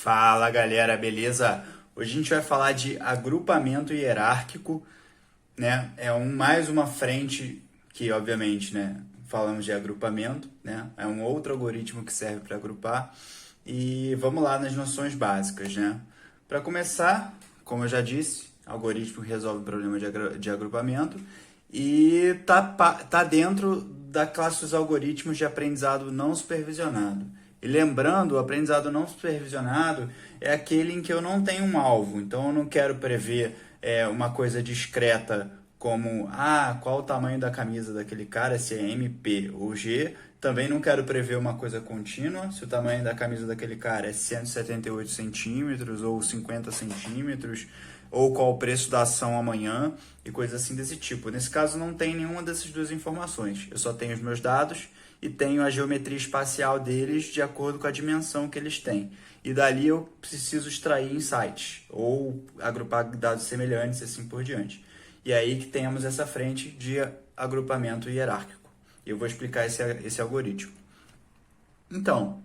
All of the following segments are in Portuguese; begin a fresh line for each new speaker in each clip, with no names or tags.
Fala galera, beleza? Hoje a gente vai falar de agrupamento hierárquico, né? Mais uma frente que, obviamente, né? Falamos de agrupamento, né? É um outro algoritmo que serve para agrupar. E vamos lá nas noções básicas, né? Para começar, como eu já disse, algoritmo que resolve o problema de agrupamento e tá dentro da classe dos algoritmos de aprendizado não supervisionado. E lembrando, o aprendizado não supervisionado é aquele em que eu não tenho um alvo, então eu não quero prever uma coisa discreta como qual o tamanho da camisa daquele cara, se é M, P ou G. Também não quero prever uma coisa contínua, se o tamanho da camisa daquele cara é 178 centímetros ou 50 centímetros, ou qual o preço da ação amanhã e coisas assim desse tipo. Nesse caso não tem nenhuma dessas duas informações, eu só tenho os meus dados e tenho a geometria espacial deles de acordo com a dimensão que eles têm. E dali eu preciso extrair insights ou agrupar dados semelhantes e assim por diante. E aí que temos essa frente de agrupamento hierárquico. E eu vou explicar esse algoritmo. Então,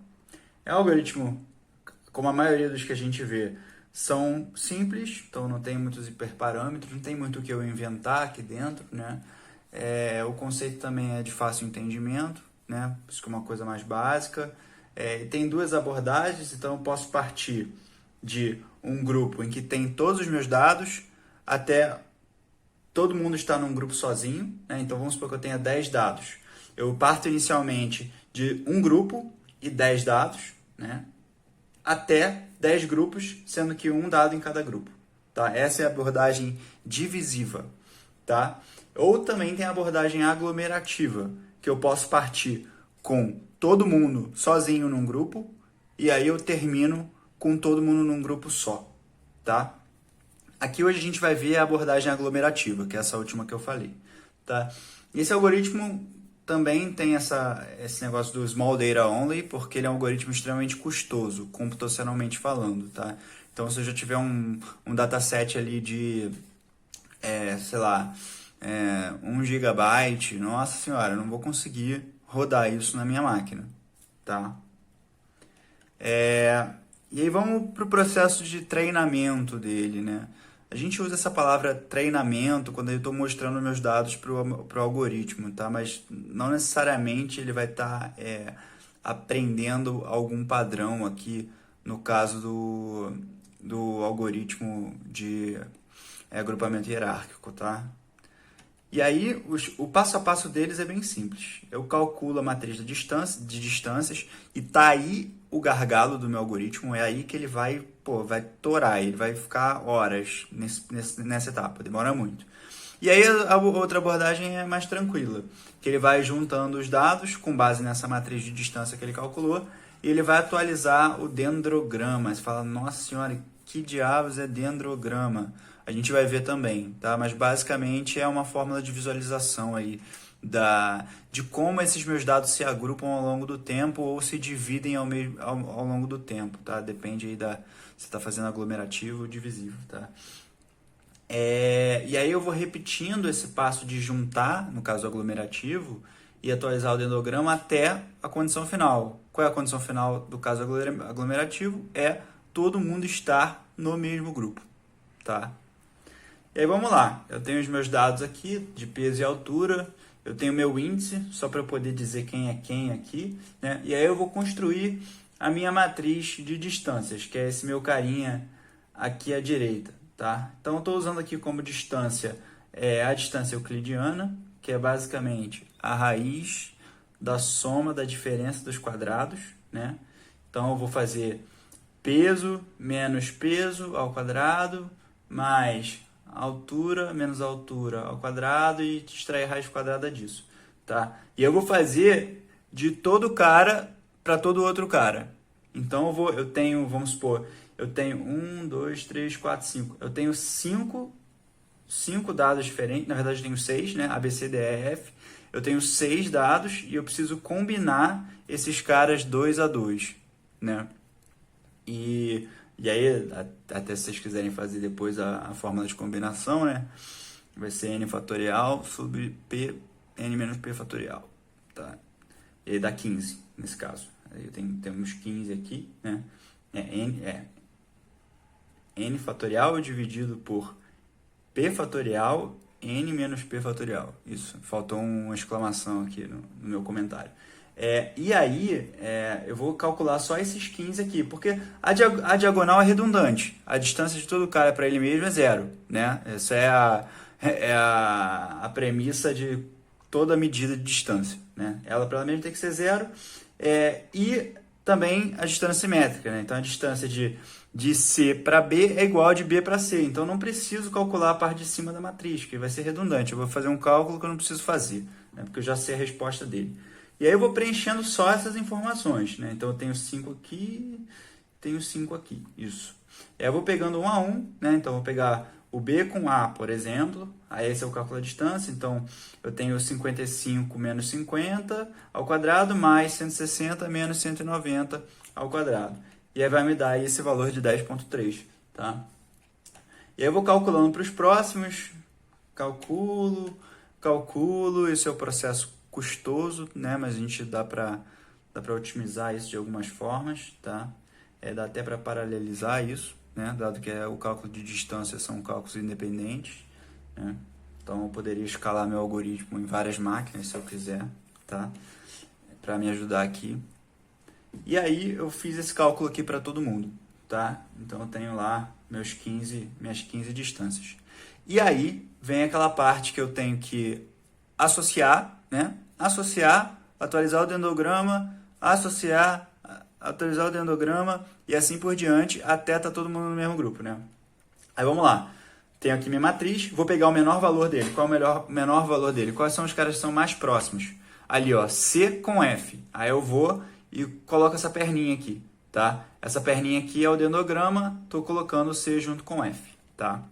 é um algoritmo, como a maioria dos que a gente vê, são simples, então não tem muitos hiperparâmetros, não tem muito o que eu inventar aqui dentro, né? O conceito também é de fácil entendimento, né? Isso que é uma coisa mais básica. Tem duas abordagens, então eu posso partir de um grupo em que tem todos os meus dados até todo mundo está num grupo sozinho, né? Então vamos supor que eu tenha 10 dados. Eu parto inicialmente de um grupo e 10 dados, né? Até 10 grupos, sendo que um dado em cada grupo. Tá? Essa é a abordagem divisiva. Tá? Ou também tem a abordagem aglomerativa, que eu posso partir com todo mundo sozinho num grupo, e aí eu termino com todo mundo num grupo só. Tá? Aqui hoje a gente vai ver a abordagem aglomerativa, que é essa última que eu falei. Tá? E esse algoritmo também tem esse negócio do small data only, porque ele é um algoritmo extremamente custoso, computacionalmente falando. Tá? Então, se eu já tiver um dataset ali de, sei lá, 1 gigabyte, nossa senhora, eu não vou conseguir rodar isso na minha máquina. Tá? E aí vamos para o processo de treinamento dele, né? A gente usa essa palavra treinamento quando eu estou mostrando meus dados para o algoritmo, tá? Mas não necessariamente ele vai estar aprendendo algum padrão aqui, no caso do algoritmo de agrupamento hierárquico, tá? E aí, o passo a passo deles é bem simples. Eu calculo a matriz de distâncias e tá aí o gargalo do meu algoritmo. É aí que ele vai torar, ele vai ficar horas nessa etapa, demora muito. E aí a outra abordagem é mais tranquila, que ele vai juntando os dados com base nessa matriz de distância que ele calculou e ele vai atualizar o dendrograma. Você fala, nossa senhora, que diabos é dendrograma? A gente vai ver também, tá? Mas basicamente é uma fórmula de visualização aí de como esses meus dados se agrupam ao longo do tempo ou se dividem ao longo do tempo, tá? Depende aí se está fazendo aglomerativo ou divisivo, tá? E aí eu vou repetindo esse passo de juntar, no caso aglomerativo, e atualizar o dendrograma até a condição final. Qual é a condição final do caso aglomerativo? É todo mundo estar no mesmo grupo, tá? E aí vamos lá, eu tenho os meus dados aqui de peso e altura, eu tenho meu índice, só para eu poder dizer quem é quem aqui, né? E aí eu vou construir a minha matriz de distâncias, que é esse meu carinha aqui à direita, tá? Então eu estou usando aqui como distância a distância euclidiana, que é basicamente a raiz da soma da diferença dos quadrados, né? Então eu vou fazer peso menos peso ao quadrado, mais altura menos altura ao quadrado e extrair a raiz quadrada disso, tá? E eu vou fazer de todo cara para todo outro cara. Então eu tenho, vamos supor, eu tenho 1, 2, 3, 4, 5. Eu tenho 5 dados diferentes, na verdade eu tenho 6, né? A, B, C, D, E, F. Eu tenho 6 dados e eu preciso combinar esses caras 2 a 2, né? E aí, até se vocês quiserem fazer depois a fórmula de combinação, né? Vai ser n fatorial sobre p, n menos p fatorial, tá? E aí dá 15, nesse caso. Aí temos 15 aqui, né? N fatorial dividido por P fatorial, N menos P fatorial. Isso, faltou uma exclamação aqui no meu comentário. E aí, eu vou calcular só esses 15 aqui, porque a diagonal é redundante. A distância de todo cara para ele mesmo é zero, né? Essa é a premissa de toda medida de distância, né? Ela para ela mesma tem que ser zero. E também a distância simétrica, né? Então a distância de C para B é igual a de B para C. Então não preciso calcular a parte de cima da matriz, que vai ser redundante. Eu vou fazer um cálculo que eu não preciso fazer, né? Porque eu já sei a resposta dele. E aí eu vou preenchendo só essas informações, né? Então eu tenho 5 aqui, tenho 5 aqui, isso. E aí eu vou pegando um a um, né? Então eu vou pegar o B com A, por exemplo. Aí esse é o cálculo da distância. Então eu tenho 55 menos 50 ao quadrado mais 160 menos 190 ao quadrado. E aí vai me dar esse valor de 10,3, tá? E aí eu vou calculando para os próximos. Calculo. Esse é o processo custoso, né? Mas a gente dá para otimizar isso de algumas formas, tá? Dá até para paralelizar isso, né? Dado que o cálculo de distância são cálculos independentes, né? Então eu poderia escalar meu algoritmo em várias máquinas se eu quiser, tá? Para me ajudar aqui. E aí eu fiz esse cálculo aqui para todo mundo, tá? Então eu tenho lá minhas 15 distâncias. E aí vem aquela parte que eu tenho que associar, né? Associar, atualizar o dendrograma, associar, atualizar o dendrograma e assim por diante, até tá todo mundo no mesmo grupo, né? Aí vamos lá. Tenho aqui minha matriz, vou pegar o menor valor dele. Qual é o menor valor dele? Quais são os caras que são mais próximos? Ali, ó, C com F. Aí eu vou e coloco essa perninha aqui, tá? Essa perninha aqui é o dendrograma, tô colocando C junto com F, tá?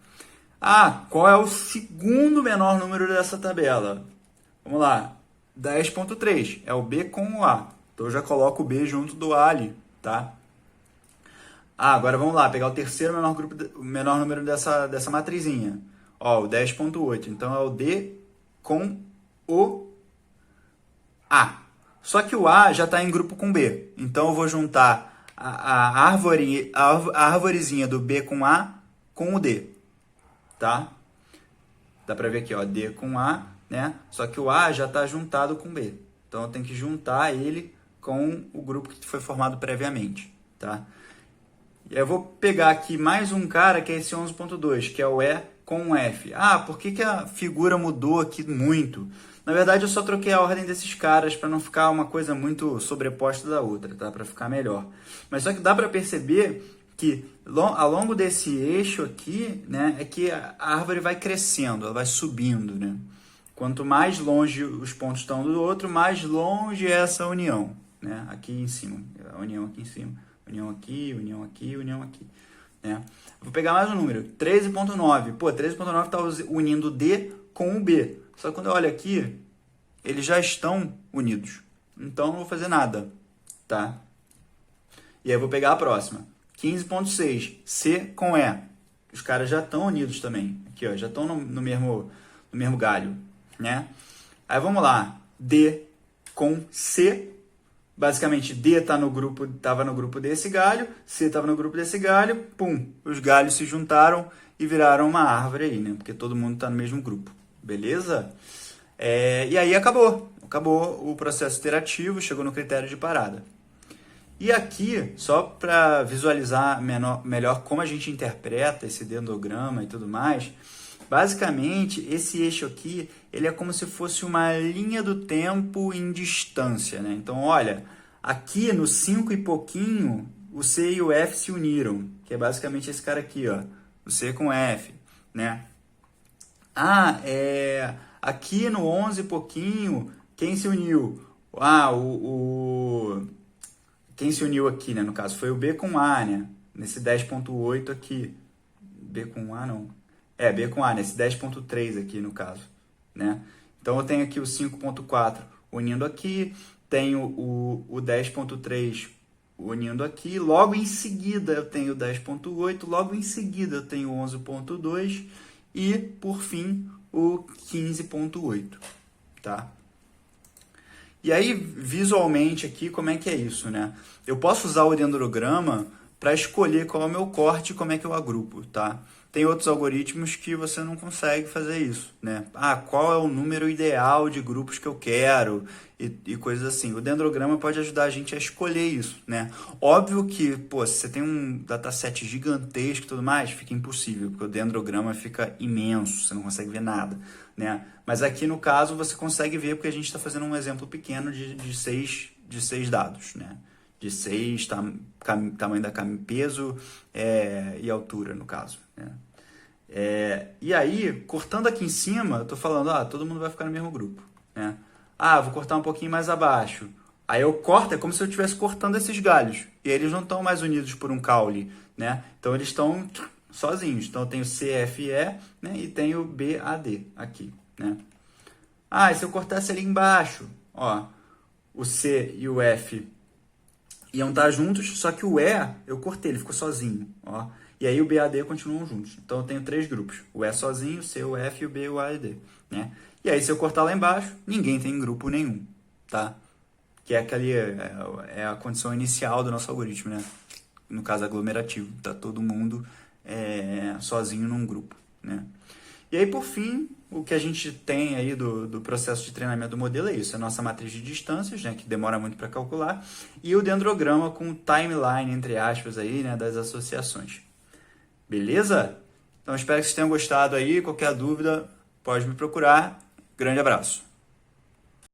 Qual é o segundo menor número dessa tabela? Vamos lá. 10,3 é o B com o A. Então eu já coloco o B junto do A ali, tá? Agora vamos lá, pegar o terceiro menor número dessa matrizinha. Ó, o 10,8. Então é o D com o A. Só que o A já está em grupo com B. Então eu vou juntar a arvorezinha do B com A com o D, tá? Dá para ver aqui, ó, D com A, né? Só que o A já está juntado com B. Então eu tenho que juntar ele com o grupo que foi formado previamente, tá? E eu vou pegar aqui mais um cara que é esse 11.2, que é o E com o F. Por que a figura mudou aqui muito? Na verdade, eu só troquei a ordem desses caras para não ficar uma coisa muito sobreposta da outra, tá? Para ficar melhor. Mas só que dá para perceber que ao longo desse eixo aqui, né, é que a árvore vai crescendo, ela vai subindo, né? Quanto mais longe os pontos estão do outro, mais longe é essa união, né? Aqui em cima, a união aqui em cima, união aqui, união aqui, união aqui, né? Vou pegar mais um número, 13.9. Pô, 13.9 está unindo o D com o B. Só que quando eu olho aqui, eles já estão unidos. Então não vou fazer nada, tá? E aí eu vou pegar a próxima. 15.6, C com E. Os caras já estão unidos também. Aqui, ó, já estão no mesmo galho, né? Aí vamos lá. D com C. Basicamente, D estava no grupo desse galho, C estava no grupo desse galho, pum, os galhos se juntaram e viraram uma árvore aí, né? Porque todo mundo está no mesmo grupo, beleza? E aí acabou o processo iterativo, chegou no critério de parada. E aqui, só para visualizar melhor como a gente interpreta esse dendrograma e tudo mais, basicamente, esse eixo aqui, ele é como se fosse uma linha do tempo em distância, né? Então, olha, aqui no 5 e pouquinho, o C e o F se uniram, que é basicamente esse cara aqui, ó, o C com F, né? Aqui no 11 e pouquinho, quem se uniu? Quem se uniu aqui, né, no caso, foi o B com A, né? Nesse 10.8 aqui. B com A, não. B com A, nesse 10.3 aqui, no caso, né? Então, eu tenho aqui o 5.4 unindo aqui, tenho o 10.3 unindo aqui, logo em seguida eu tenho o 10.8, logo em seguida eu tenho o 11.2 e, por fim, o 15.8, tá? E aí, visualmente aqui, como é que é isso, né? Eu posso usar o dendrograma para escolher qual é o meu corte e como é que eu agrupo, tá? Tem outros algoritmos que você não consegue fazer isso, né? Ah, qual é o número ideal de grupos que eu quero e coisas assim. O dendrograma pode ajudar a gente a escolher isso, né? Óbvio que, pô, se você tem um dataset gigantesco e tudo mais, fica impossível, porque o dendrograma fica imenso, você não consegue ver nada, né? Mas aqui no caso você consegue ver porque a gente está fazendo um exemplo pequeno de seis dados, né? De 6, tamanho da camisa, peso e altura, no caso. Né? E aí, cortando aqui em cima, eu tô falando, todo mundo vai ficar no mesmo grupo. Né? Vou cortar um pouquinho mais abaixo. Aí eu corto, é como se eu estivesse cortando esses galhos. E eles não estão mais unidos por um caule. Né? Então eles estão sozinhos. Então eu tenho CFE, né? E tenho BAD aqui. Né? E se eu cortasse ali embaixo, ó, o C e o F iam estar juntos, só que o E eu cortei, ele ficou sozinho, ó. E aí o B e a D continuam juntos. Então eu tenho 3 grupos, o E sozinho, o C, o F, o B, o A e D, né? E aí se eu cortar lá embaixo, ninguém tem grupo nenhum, tá? Que é a condição inicial do nosso algoritmo, né? No caso aglomerativo, tá todo mundo sozinho num grupo, né? E aí, por fim, o que a gente tem aí do processo de treinamento do modelo é isso. A nossa matriz de distâncias, né, que demora muito para calcular, e o dendrograma com timeline, entre aspas, aí, né, das associações. Beleza? Então, espero que vocês tenham gostado aí. Qualquer dúvida, pode me procurar. Grande abraço.